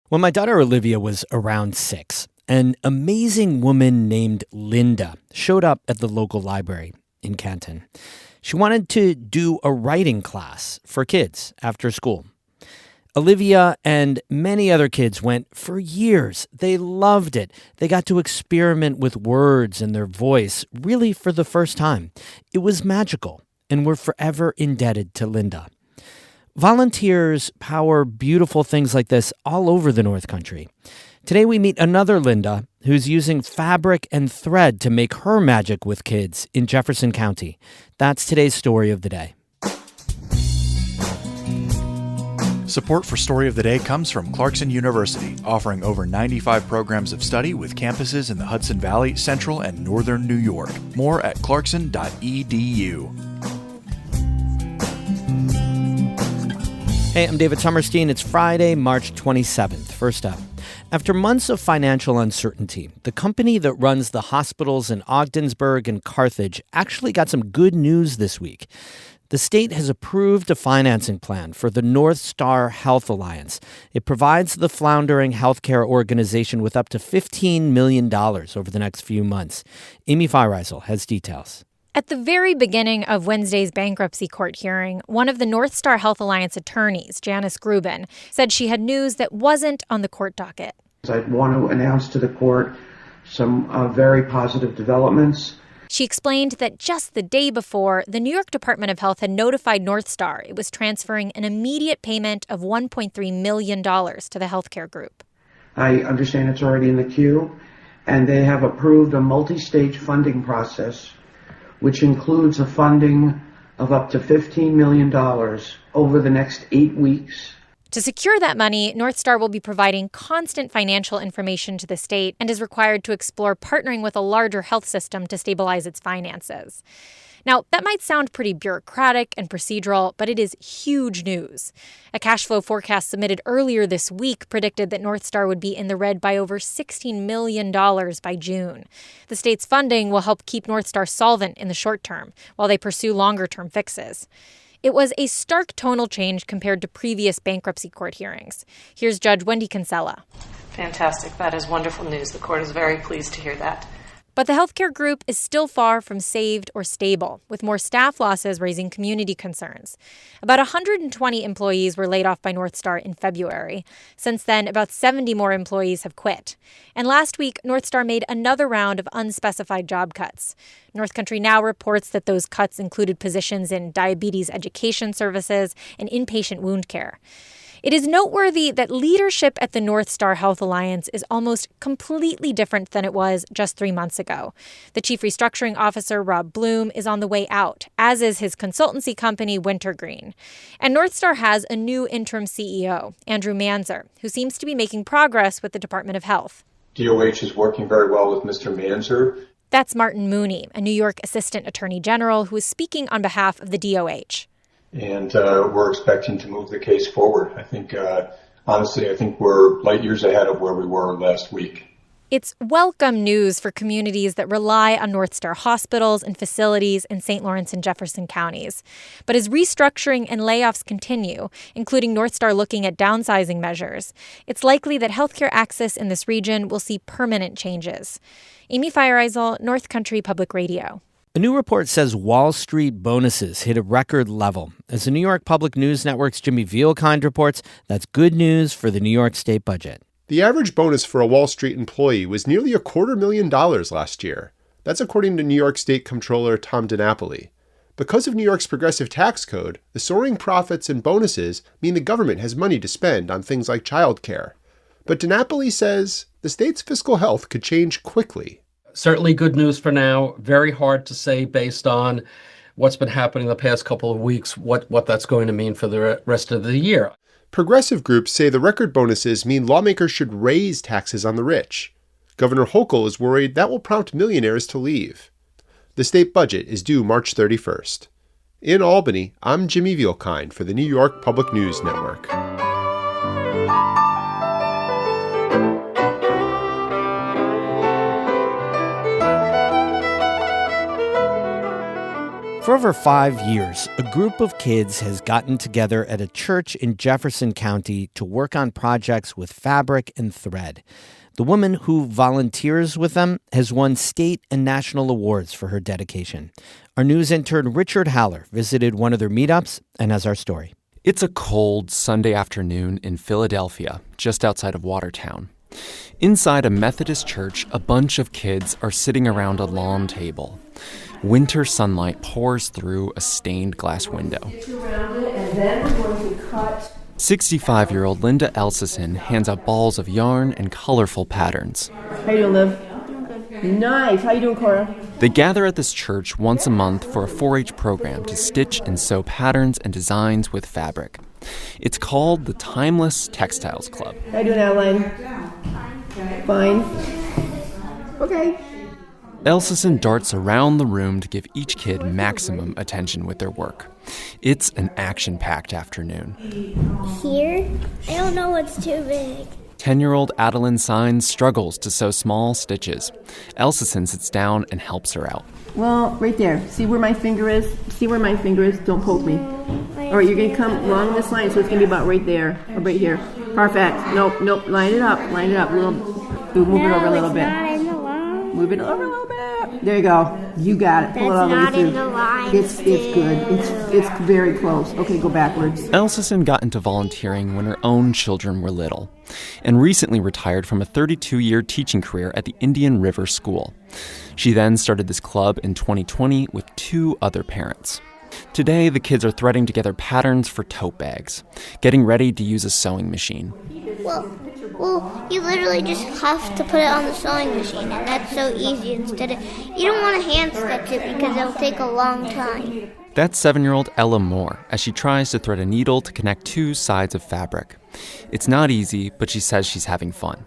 When my daughter Olivia was around 6, an amazing woman named Linda showed up at the local library in Canton. She wanted to do a writing class for kids after school. Olivia and many other kids went for years. They loved it. They got to experiment with words and their voice, really for the first time. It was magical, and we're forever indebted to Linda. Volunteers power beautiful things like this all over the North Country. Today we meet another Linda who's using fabric and thread to make her magic with kids in Jefferson County. That's today's story of the day. Support for Story of the Day comes from Clarkson University, offering over 95 programs of study with campuses in the Hudson Valley, Central, and Northern New York. More at clarkson.edu. Hey, I'm David Sommerstein. It's Friday, March 27th. First up, after months of financial uncertainty, the company that runs the hospitals in Ogdensburg and Carthage actually got some good news this week. The state has approved a financing plan for the North Star Health Alliance. It provides the floundering healthcare organization with up to $15 million over the next few months. Amy Feiereisel has details. At the very beginning of Wednesday's bankruptcy court hearing, one of the North Star Health Alliance attorneys, Janice Grubin, said she had news that wasn't on the court docket. I want to announce to the court some very positive developments. She explained that just the day before, the New York Department of Health had notified North Star it was transferring an immediate payment of $1.3 million to the healthcare group. I understand it's already in the queue, and they have approved a multi-stage funding process which includes a funding of up to $15 million over the next 8 weeks. To secure that money, North Star will be providing constant financial information to the state and is required to explore partnering with a larger health system to stabilize its finances. Now, that might sound pretty bureaucratic and procedural, but it is huge news. A cash flow forecast submitted earlier this week predicted that North Star would be in the red by over $16 million by June. The state's funding will help keep North Star solvent in the short term, while they pursue longer-term fixes. It was a stark tonal change compared to previous bankruptcy court hearings. Here's Judge Wendy Kinsella. Fantastic. That is wonderful news. The court is very pleased to hear that. But the healthcare group is still far from saved or stable, with more staff losses raising community concerns. About 120 employees were laid off by North Star in February. Since then, about 70 more employees have quit. And last week, North Star made another round of unspecified job cuts. North Country Now reports that those cuts included positions in diabetes education services and inpatient wound care. It is noteworthy that leadership at the North Star Health Alliance is almost completely different than it was just 3 months ago. The chief restructuring officer, Rob Bloom, is on the way out, as is his consultancy company, Wintergreen. And North Star has a new interim CEO, Andrew Manzer, who seems to be making progress with the Department of Health. DOH is working very well with Mr. Manzer. That's Martin Mooney, a New York Assistant Attorney General who is speaking on behalf of the DOH. And we're expecting to move the case forward. I think, honestly, we're light years ahead of where we were last week. It's welcome news for communities that rely on North Star hospitals and facilities in St. Lawrence and Jefferson counties. But as restructuring and layoffs continue, including North Star looking at downsizing measures, it's likely that healthcare access in this region will see permanent changes. Amy Feiereisel, North Country Public Radio. A new report says Wall Street bonuses hit a record level. As the New York Public News Network's Jimmy Vielkind reports, that's good news for the New York state budget. The average bonus for a Wall Street employee was nearly $250,000 last year. That's according to New York State Comptroller Tom DiNapoli. Because of New York's progressive tax code, the soaring profits and bonuses mean the government has money to spend on things like childcare. But DiNapoli says the state's fiscal health could change quickly. Certainly good news for now. Very hard to say based on what's been happening the past couple of weeks, what that's going to mean for the rest of the year. Progressive groups say the record bonuses mean lawmakers should raise taxes on the rich. Governor Hochul is worried that will prompt millionaires to leave. The state budget is due March 31st. In Albany, I'm Jimmy Vielkind for the New York Public News Network. For over 5 years, a group of kids has gotten together at a church in Jefferson County to work on projects with fabric and thread. The woman who volunteers with them has won state and national awards for her dedication. Our news intern Richard Haller visited one of their meetups and has our story. It's a cold Sunday afternoon in Philadelphia, just outside of Watertown. Inside a Methodist church, a bunch of kids are sitting around a lawn table. Winter sunlight pours through a stained glass window. 65-year-old Linda Elsison hands out balls of yarn and colorful patterns. How you doing, Liv? Nice. How you doing, Cora? They gather at this church once a month for a 4-H program to stitch and sew patterns and designs with fabric. It's called the Timeless Textiles Club. How you doing, Adeline? Fine. Okay. Elsison darts around the room to give each kid maximum attention with their work. It's an action-packed afternoon. Here? I don't know what's too big. 10-year-old Adeline Sines struggles to sew small stitches. Elsison sits down and helps her out. Well, right there. See where my finger is? See where my finger is? Don't poke me. All right, you're going to come along this line, so it's going to be about right there, or right here. Perfect. Nope. Line it up. Move it over a little bit. Move it over a little bit. There you go. You got it. Pull it all the way through. It's good. It's very close. Okay, go backwards. Elsison got into volunteering when her own children were little, and recently retired from a 32-year teaching career at the Indian River School. She then started this club in 2020 with 2 other parents. Today, the kids are threading together patterns for tote bags, getting ready to use a sewing machine. Well, you literally just have to put it on the sewing machine, and that's so easy. You don't want to hand stitch it because it'll take a long time. That's 7-year-old Ella Moore as she tries to thread a needle to connect 2 sides of fabric. It's not easy, but she says she's having fun.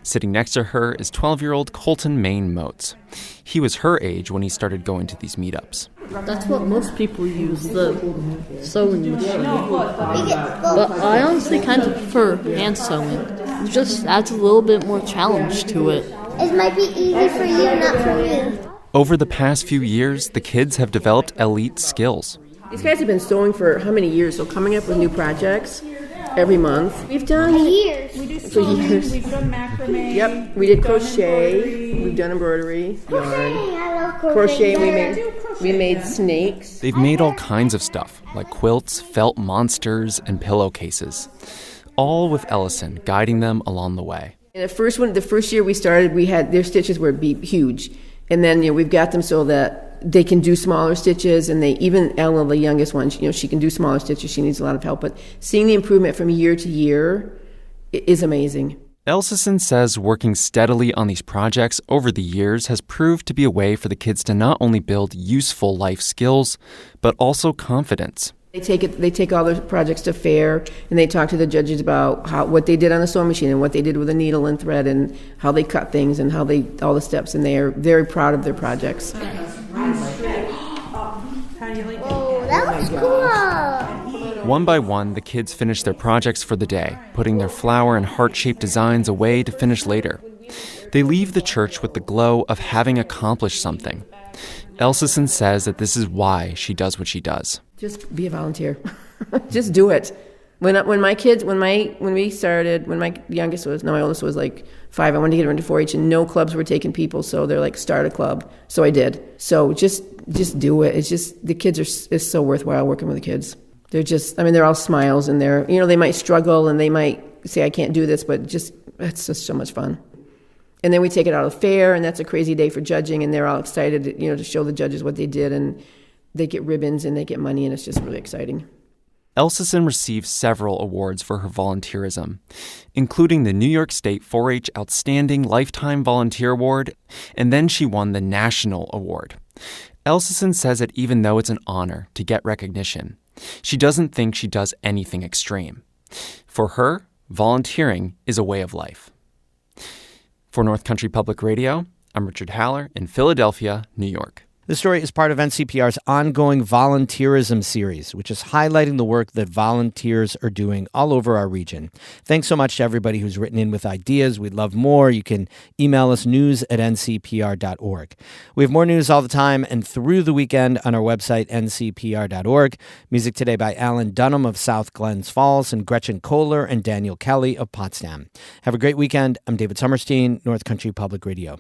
Sitting next to her is 12-year-old Colton Maine Motes. He was her age when he started going to these meetups. That's what most people use, the sewing machine. But I honestly kind of prefer hand sewing. It just adds a little bit more challenge to it. It might be easy for you, not for me. Over the past few years, the kids have developed elite skills. These guys have been sewing for how many years? So coming up with new projects every month. We've done years. For years. We've done macrame. Yep, we did crochet. We've done embroidery, yarn. I love Crochet. We made snakes. They've made all kinds of stuff, like quilts, felt monsters, and pillowcases, all with Ellison guiding them along the way. And the first year we started, their stitches were huge, and then we've got them so that they can do smaller stitches, and even Ella, the youngest one, she can do smaller stitches. She needs a lot of help, but seeing the improvement from year to year is amazing. Elsison says working steadily on these projects over the years has proved to be a way for the kids to not only build useful life skills, but also confidence. They take all their projects to fair, and they talk to the judges about what they did on the sewing machine and what they did with the needle and thread and how they cut things and all the steps, and they are very proud of their projects. Oh, that was cool. One by one, the kids finish their projects for the day, putting their flower and heart-shaped designs away to finish later. They leave the church with the glow of having accomplished something. Elsison says that this is why she does what she does. Just be a volunteer. Just do it. When my oldest was like 5, I wanted to get her into 4-H, and no clubs were taking people, so they're like, start a club. So I did. So just do it. It's just, the kids it's so worthwhile working with the kids. They're all smiles, and they might struggle and they might say, I can't do this, but it's just so much fun. And then we take it out of the fair, and that's a crazy day for judging, and they're all excited, to show the judges what they did, and they get ribbons and they get money, and it's just really exciting. Elsison received several awards for her volunteerism, including the New York State 4-H Outstanding Lifetime Volunteer Award, and then she won the National Award. Elsison says that even though it's an honor to get recognition, she doesn't think she does anything extreme. For her, volunteering is a way of life. For North Country Public Radio, I'm Richard Haller in Philadelphia, New York. This story is part of NCPR's ongoing volunteerism series, which is highlighting the work that volunteers are doing all over our region. Thanks so much to everybody who's written in with ideas. We'd love more. You can email us news@ncpr.org. We have more news all the time and through the weekend on our website, ncpr.org. Music today by Alan Dunham of South Glens Falls and Gretchen Kohler and Daniel Kelly of Potsdam. Have a great weekend. I'm David Summerstein, North Country Public Radio.